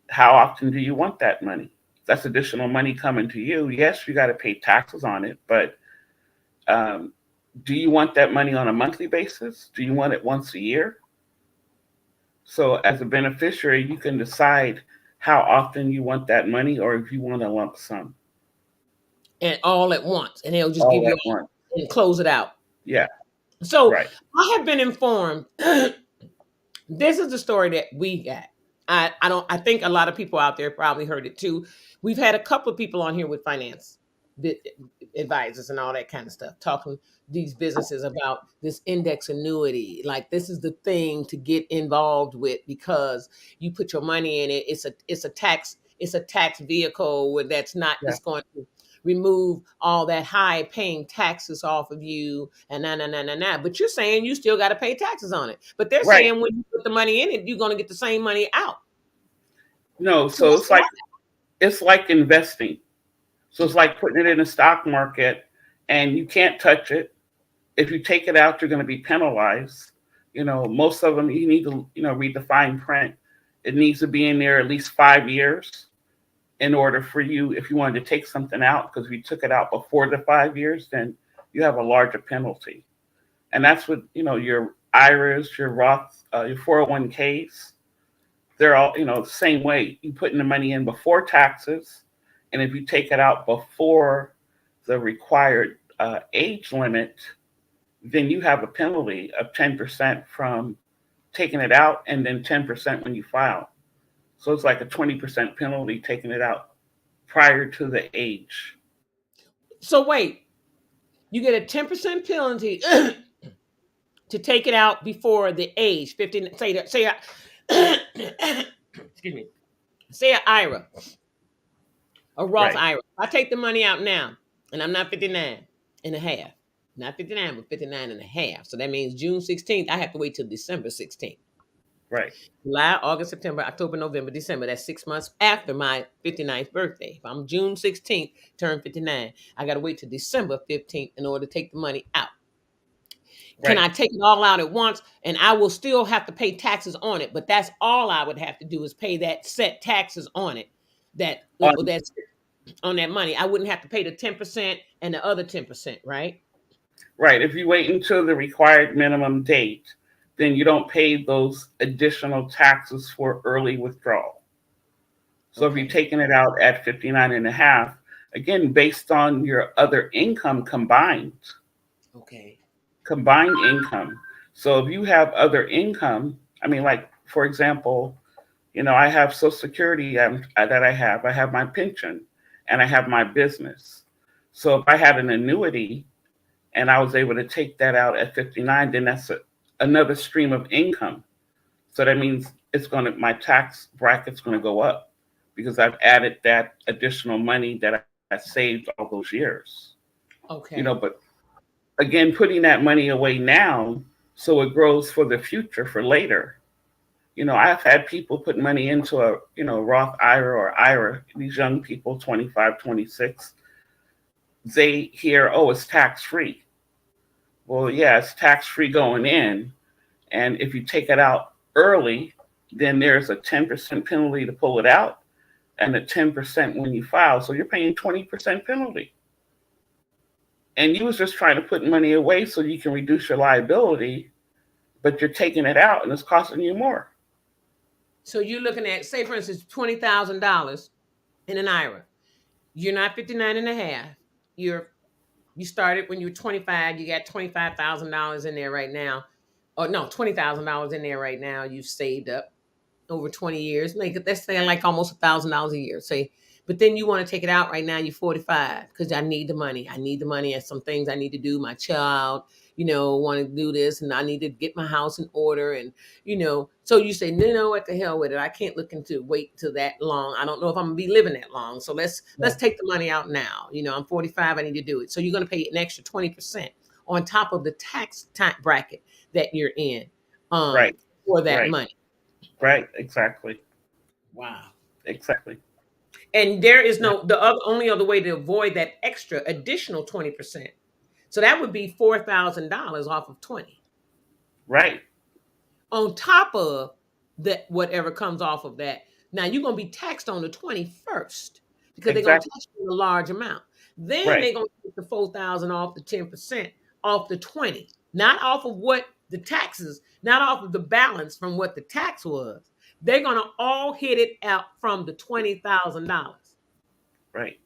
how often do you want that money? That's additional money coming to you. Yes, you got to pay taxes on it, but do you want that money on a monthly basis? Do you want it once a year? So as a beneficiary, you can decide how often you want that money, or if you want a lump sum. And all at once, and they'll just All give you at once. and close it out. Yeah. So Right. I have been informed. This is the story that we got. I think a lot of people out there probably heard it too. We've had a couple of people on here with finance advisors and all that kind of stuff, talking these businesses about this index annuity. Like, this is the thing to get involved with, because you put your money in it. It's a tax vehicle that's not Yeah. it's going to remove all that high paying taxes off of you, and but you're saying you still got to pay taxes on it, but they're Right. saying when you put the money in it, you're going to get the same money out. No, so it's like investing. So it's like putting it in the stock market, and you can't touch it. If you take it out, you're going to be penalized. Most of them, you need to, read the fine print. It needs to be in there at least 5 years in order for you, if you wanted to take something out, because if you took it out before the 5 years, then you have a larger penalty. And that's what, your IRAs, your Roth, your 401ks, they're all, the same way. You putting the money in before taxes, and if you take it out before the required age limit, then you have a penalty of 10% from taking it out, and then 10% when you file. So it's like a 20% penalty taking it out prior to the age. So wait, you get a 10% penalty to take it out before the age 50. Say excuse me. Say an IRA, a Roth Right. IRA. I take the money out now, and I'm not 59 and a half. Not 59, but 59 and a half. So that means June 16th, I have to wait till December 16th. Right. July, August, September, October, November, December. That's 6 months after my 59th birthday. If I'm June 16th, turn 59, I got to wait till December 15th in order to take the money out. Can I take it all out at once? And I will still have to pay taxes on it, but that's all I would have to do is pay that set taxes on it. That's on that money. I wouldn't have to pay the 10% and the other 10%, right? Right. If you wait until the required minimum date, then you don't pay those additional taxes for early withdrawal. So if you're Okay. taking it out at 59 and a half, again, based on your other income Okay. combined income. So if you have other income, I mean, like, for example, I have Social Security that I have. I have my pension and I have my business. So if I had an annuity and I was able to take that out at 59, then that's another stream of income. So that means my tax bracket's going to go up because I've added that additional money that I saved all those years. Okay. But again, putting that money away now so it grows for the future for later. I've had people put money into a, Roth IRA or IRA, these young people, 25, 26, they hear, oh, it's tax free. Well, yeah, it's tax free going in. And if you take it out early, then there's a 10% penalty to pull it out and a 10% when you file. So you're paying 20% penalty. And you was just trying to put money away so you can reduce your liability, but you're taking it out and it's costing you more. So you're looking at, say, for instance, $20,000 in an IRA. You're not 59 and a half. You started when you were 25. You got $25,000 in there right now. Or no, $20,000 in there right now. You've saved up over 20 years. Let's say like almost $1,000 a year. Say, but then you want to take it out right now. You're 45 because I need the money. I need the money and some things I need to do. My child, want to do this, and I need to get my house in order. And so you say, no, what the hell with it? I can't wait until that long. I don't know if I'm gonna be living that long. So let's take the money out now. I'm 45. I need to do it. So you're gonna pay an extra 20% on top of the tax bracket that you're in, Right. for that Right. money. Right. Exactly. Wow. Exactly. And there is only other way to avoid that extra additional 20%. So that would be $4,000 off of 20. Right. On top of that, whatever comes off of that. Now you're going to be taxed on the 21st because they're going to Exactly. tax you a large amount. Then Right. they're going to take the 4,000 off the 10% off the 20, not off of what the taxes, not off of the balance from what the tax was. They're going to all hit it out from the $20,000. Right.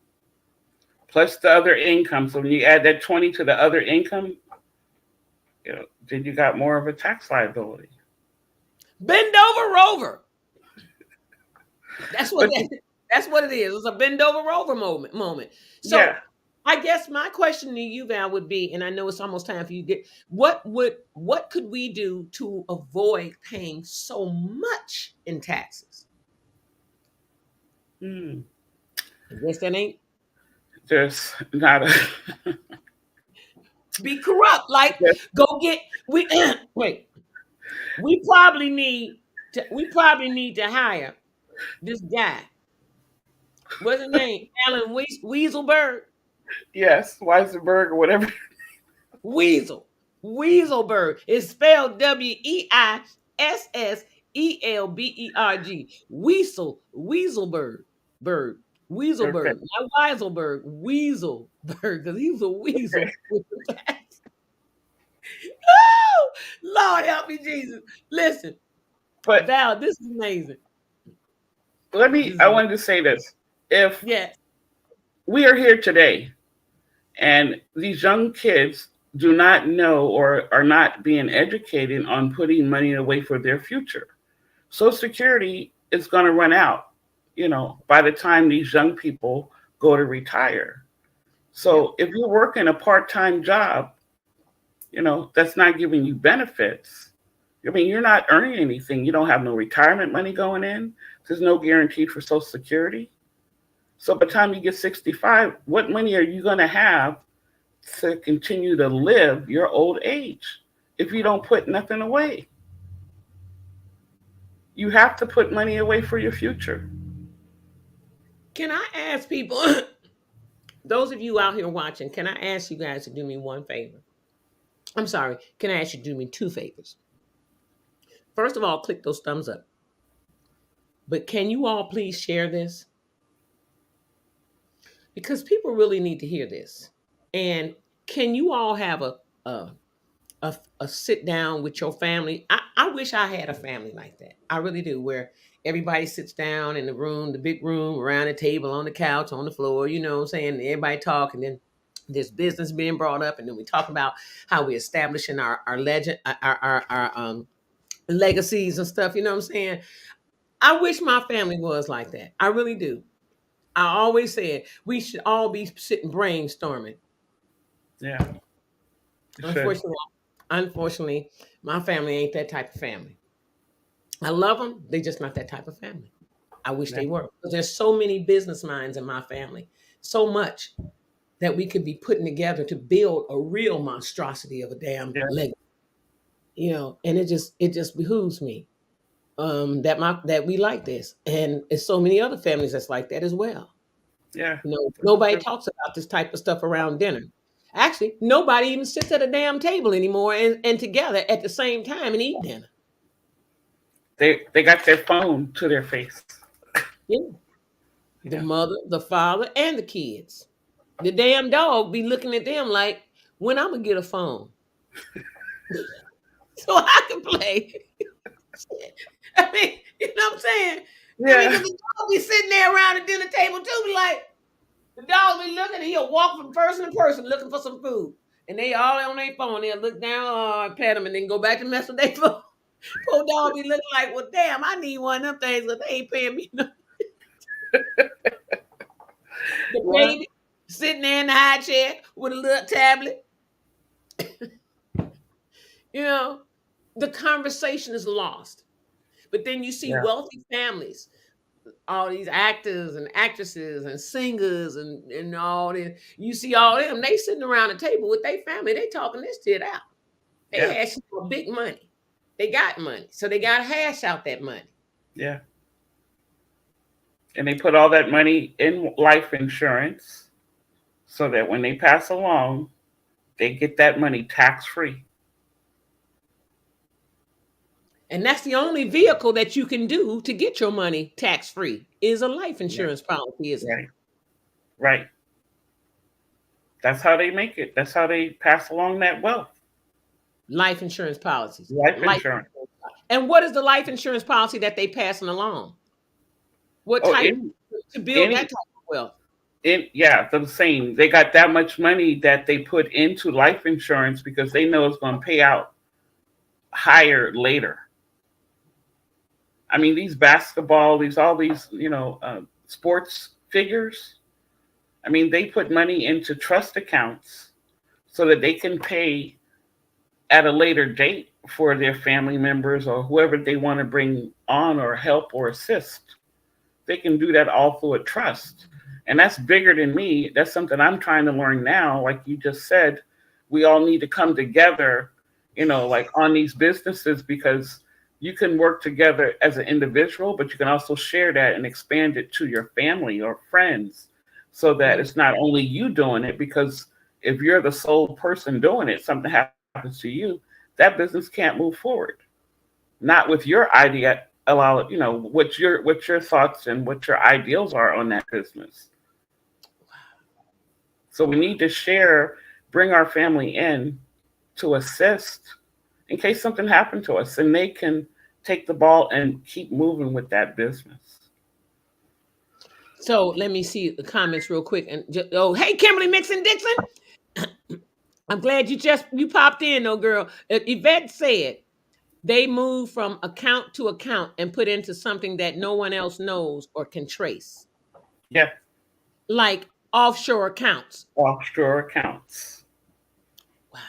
Plus the other income. So when you add that 20 to the other income, then you got more of a tax liability. Bend over rover. That's what But that's what it is. It's a bend over rover moment. So yeah. I guess my question to you, Val, would be, and I know it's almost time for you to get, what could we do to avoid paying so much in taxes? Hmm. I guess that ain't There's not a be corrupt. Like, Yes. go get wait. We probably need to hire this guy. What's his name? Alan Weaselberg. Yes, Weisenberg or whatever. Weaselberg. It's spelled Weisselberg. Weaselberg. Okay. Weaselberg. Not Weiselberg. Weaselberg. Because he was a weasel. Okay. Oh, Lord help me, Jesus. Listen, But Val, this is amazing. I wanted to say this. If Yes. we are here today and these young kids do not know or are not being educated on putting money away for their future, Social Security is going to run out, by the time these young people go to retire. So if you're working a part-time job, that's not giving you benefits. I mean, you're not earning anything. You don't have no retirement money going in. There's no guarantee for Social Security. So by the time you get 65, what money are you going to have to continue to live your old age if you don't put nothing away? You have to put money away for your future. Can I ask people, those of you out here watching, can I ask you guys to do me one favor? I'm sorry. Can I ask you to do me two favors? First of all, click those thumbs up. But can you all please share this? Because people really need to hear this. And can you all have a sit down with your family? I wish I had a family like that. I really do, where everybody sits down in the room, the big room, around the table, on the couch, on the floor, you know what I'm saying? Everybody talk, and then there's business being brought up, and then we talk about how we're establishing our legend, our legacies and stuff, you know what I'm saying? I wish my family was like that. I really do. I always said we should all be sitting brainstorming. Yeah. You should. Unfortunately, my family ain't that type of family. I love them. They just not that type of family. I wish Yeah. they were. Because there's so many business minds in my family. So much that we could be putting together to build a real monstrosity of a damn Yeah. legacy. You know, and it just behooves me that we like this. And it's so many other families that's like that as well. Yeah. You know, nobody talks about this type of stuff around dinner. Actually, nobody even sits at a damn table anymore and together at the same time and eat dinner. They got their phone to their face. Yeah. The Yeah. mother, the father, and the kids. The damn dog be looking at them like, when I'm gonna get a phone so I can play. I mean, you know what I'm saying? I mean, Yeah. because the dog be sitting there around the dinner table too, be like, the dog be looking, and he'll walk from person to person looking for some food. And they all on their phone. They'll look down, pet them, and then go back to mess with their phone. Poor dog be looking like, well, damn, I need one of them things, but they ain't paying me nothing. The Well, baby sitting there in the high chair with a little tablet. You know, the conversation is lost. But then you see yeah. wealthy families, all these actors and actresses and singers and all this. You see all them, they sitting around the table with their family. They talking this shit out. They Yeah. asking for big money. They got money. So they got to hash out that money. Yeah. And they put all that money in life insurance so that when they pass along, they get that money tax free. And that's the only vehicle that you can do to get your money tax free is a life insurance policy, isn't it? Right. Right. That's how they make it. That's how they pass along that wealth. Life insurance policies. Life insurance. And what is the life insurance policy that they passing along? What Oh, type to build that type of wealth? Yeah, the same. They got that much money that they put into life insurance because they know it's going to pay out higher later. I mean, these basketball, all these, sports figures. I mean, they put money into trust accounts so that they can pay at a later date for their family members or whoever they want to bring on or help or assist. They can do that all through a trust. And that's bigger than me. That's something I'm trying to learn now. Like you just said, we all need to come together, like on these businesses, because you can work together as an individual, but you can also share that and expand it to your family or friends so that it's not only you doing it, because if you're the sole person doing it, something happens to you, that business can't move forward. Not with your idea, what your thoughts and what your ideals are on that business. So we need to share, bring our family in to assist in case something happened to us, and they can take the ball and keep moving with that business. So let me see the comments real quick. And hey, Kimberly Mixon Dixon, I'm glad you popped in, though, girl. Yvette said they move from account to account and put into something that no one else knows or can trace. Yeah, like offshore accounts. Offshore accounts. Wow.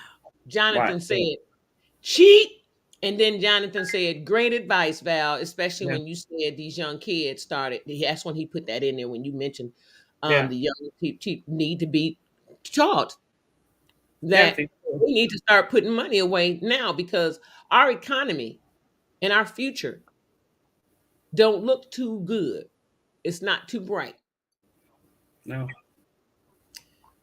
Jonathan said, cheat. And then Jonathan said, great advice, Val, especially when you said these young kids started. That's when he put that in there when you mentioned the young people need to be taught that we need to start putting money away now, because our economy and our future don't look too good. It's not too bright. No.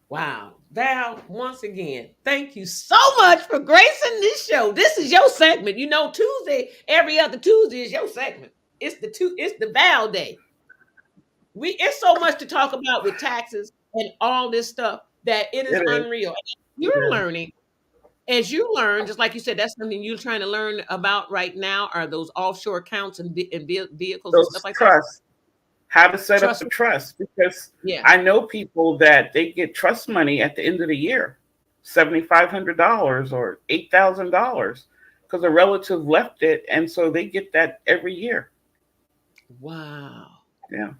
Wow. Val, once again, thank you so much for gracing this show. This is your segment. Tuesday, every other Tuesday is your segment. It's the Val Day. It's so much to talk about with taxes and all this stuff that it is unreal. you're Yeah. learning. As you learn, just like you said, that's something you're trying to learn about right now. Are those offshore accounts and, vehicles and stuff Those like that? trusts, how to set up Trust the me. trust, because Yeah. I know people that they get trust money at the end of the year, $7,500 or $8,000, because a relative left it, and so they get that every year. Wow. Yeah.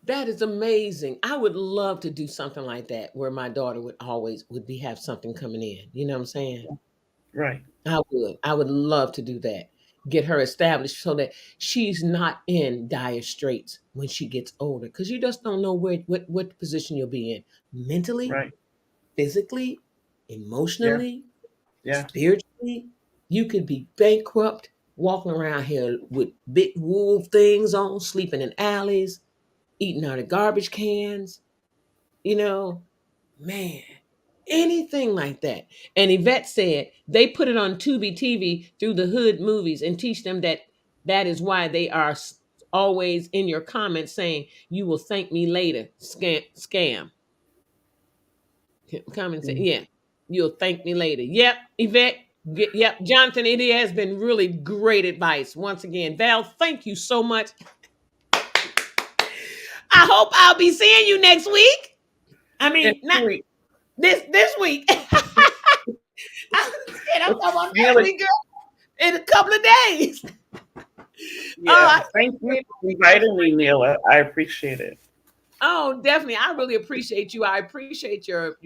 That is amazing. I would love to do something like that where my daughter would always would be have something coming in. You know what I'm saying? Right. I would. I would love to do that. Get her established so that she's not in dire straits when she gets older. Because you just don't know what position you'll be in mentally, Right. physically, Yeah. emotionally, Yeah. spiritually. You could be bankrupt, walking around here with big wool things on, sleeping in alleys, eating out of garbage cans, you know, man, anything like that. And Yvette said they put it on Tubi TV through the hood movies and teach them that that is why they are always in your comments saying, you will thank me later, scam. Come and say, Mm. yeah, you'll thank me later. Yep, Yvette. Yep, Jonathan, it has been really great advice. Once again, Val, thank you so much. I hope I'll be seeing you next week. I And mean, not really, this week. I'm talking about next really, week, girl, in a couple of days. yeah. I Thank you appreciate for inviting me, Neela. I appreciate it. Oh, definitely. I really appreciate you. I appreciate your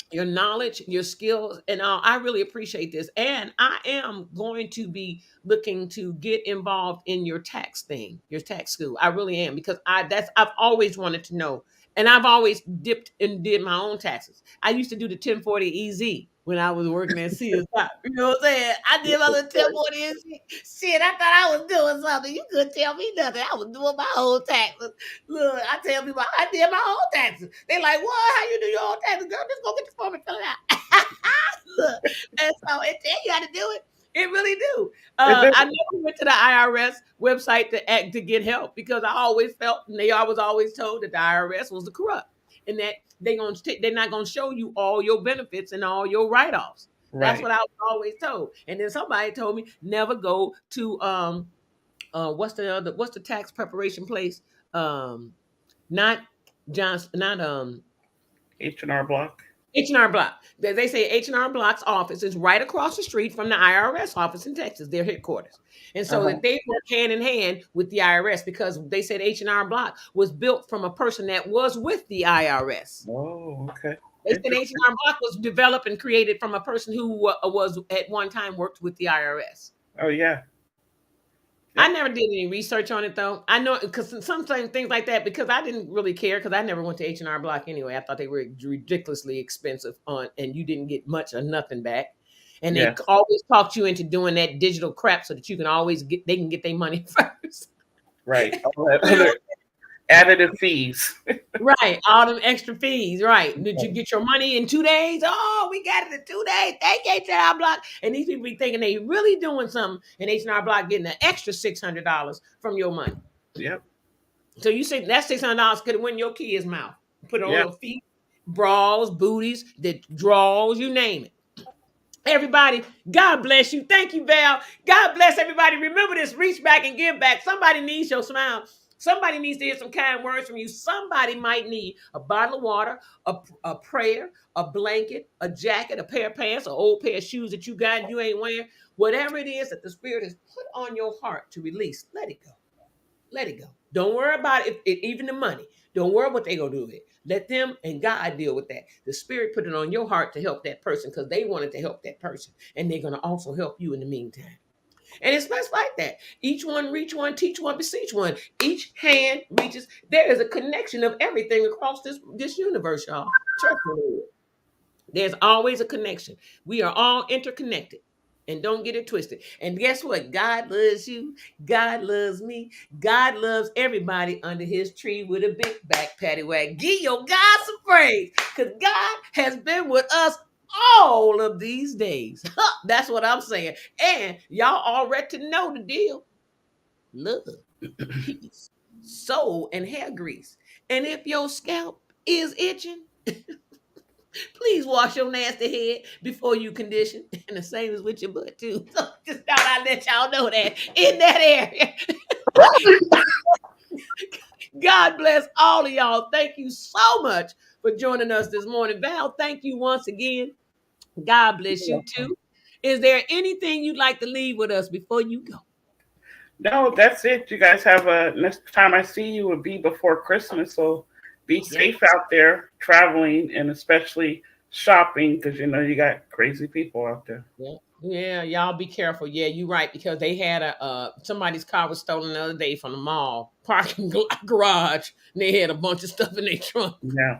your knowledge, your skills, and I really appreciate this. And I am going to be looking to get involved in your tax thing, your tax school. I really am because I've always wanted to know, and I've always dipped and did my own taxes. I used to do the 1040 EZ when I was working at CSI. You know what I'm saying? I did my little 1040 EZ. Shit, I thought I was doing something. You couldn't tell me nothing. I was doing my own taxes. Look, I tell people I did my own taxes. They like, what? How you do your own taxes? Girl, just go get the form and fill it out. Look, and so it tell you how to do it. It really do. Is it? I never went to the IRS website to get help because I always felt, and I was always told that the IRS was the corrupt, and that they're not gonna show you all your benefits and all your write offs. That's Right. what I was always told. And then somebody told me never go to what's the tax preparation place? Not Johnson, not H&R Block. H&R Block. They say H&R Block's office is right across the street from the IRS office in Texas, their headquarters. And so Uh-huh. that they work hand in hand with the IRS because they said H&R Block was built from a person that was with the IRS. Oh, okay. They said Interesting. H&R Block was developed and created from a person who was at one time worked with the IRS. Oh, yeah. I Yep. never did any research on it though. I know because sometimes things like that because I didn't really care because I never went to H&R Block anyway. I thought they were ridiculously expensive and you didn't get much or nothing back. And they Yes. always talked you into doing that digital crap so that you can always they can get their money first. Right. All that You know? other additive fees. Right, all them extra fees. Right? Did you get your money in 2 days? Oh, we got it in 2 days. Thank H&R Block. And these people be thinking they really doing something, and H&R Block getting an extra $600 from your money. Yep. So you say that $600 could have went in your kid's mouth. Put it on Yep. your feet, bras, booties, the drawers, you name it. Everybody, God bless you. Thank you, Val. God bless everybody. Remember this, reach back and give back. Somebody needs your smile. Somebody needs to hear some kind words from you. Somebody might need a bottle of water, a prayer, a blanket, a jacket, a pair of pants, an old pair of shoes that you got and you ain't wearing. Whatever it is that the Spirit has put on your heart to release, let it go. Let it go. Don't worry about it, even the money. Don't worry what they're going to do with it. Let them and God deal with that. The Spirit put it on your heart to help that person because they wanted to help that person. And they're going to also help you in the meantime. And it's best like that. Each one reach one, teach one, beseech one. Each hand reaches. There is a connection of everything across this universe, y'all. Trust me. There's always a connection. We are all interconnected. And don't get it twisted. And guess what? God loves you. God loves me. God loves everybody under his tree with a big back patty wag. Give your God some praise. Because God has been with us all of these days. That's what I'm saying. And y'all already know the deal. Love, peace, soul, and hair grease. And if your scalp ears itching, please wash your nasty head before you condition. And the same is with your butt too. So just thought I'd let y'all know that in that area. God bless all of y'all. Thank you so much for joining us this morning. Val, thank you once again. God bless you too. Is there anything you'd like to leave with us before you go? No, that's it. You guys have a next time I see you will be before Christmas. So be safe out there traveling and especially shopping because you got crazy people out there. Yeah, y'all be careful. Yeah, you're right, because they had somebody's car was stolen the other day from the mall parking garage, and they had a bunch of stuff in their trunk. Yeah.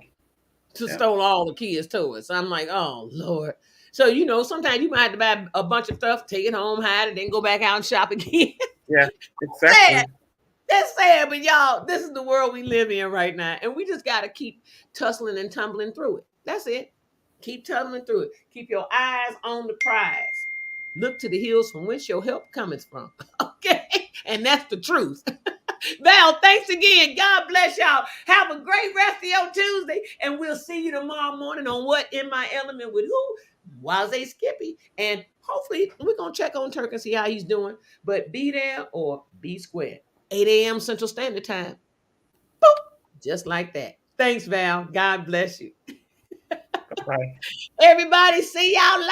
Stole all the kids' toys. I'm like, oh Lord. So sometimes you might have to buy a bunch of stuff, take it home, hide it, then go back out and shop again. Yeah, exactly. That's sad, but y'all, this is the world we live in right now, and we just got to keep tussling and tumbling through it. That's it. Keep tumbling through it. Keep your eyes on the prize. Look to the hills from whence your help cometh from. Okay? And that's the truth. Val, thanks again. God bless y'all. Have a great rest of your Tuesday. And we'll see you tomorrow morning on What in My Element with who? Wazzy Skippy. And hopefully we're going to check on Turk and see how he's doing. But be there or be square. 8 a.m. Central Standard Time. Boop. Just like that. Thanks, Val. God bless you. Bye. Everybody, see y'all later.